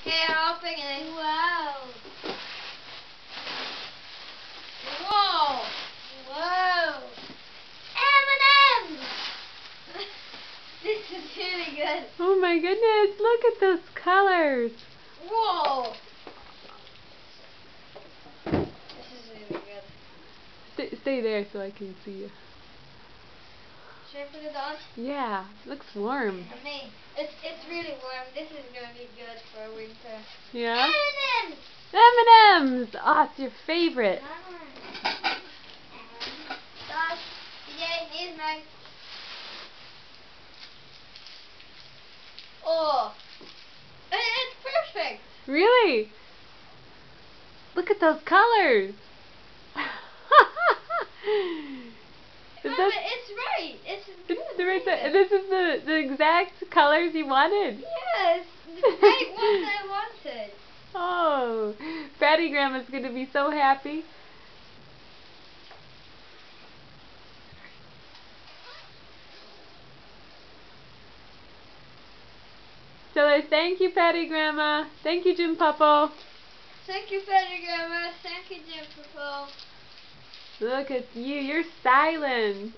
Okay, I'm opening it. Wow. Whoa! Whoa. M&M's. This is really good. Oh my goodness, look at those colors. Whoa! This is really good. Stay there so I can see you. Should I put it on? Yeah, looks warm. For me, it's really warm. This is gonna be good for winter. Yeah? M&M's. M&M's! Oh, it's your favorite. That's here's mine. Oh, it's perfect. Really? Look at those colors. Is Mama, that, it's right. It's good. this is the exact colors you wanted? Yes, the right one I wanted. Oh, Fatty Grandma's going to be so happy. Tell her thank you, Fatty Grandma. Thank you, Jim Puppo. Thank you, Fatty Grandma. Thank you, Jim Puppo. Look at you. You're silent.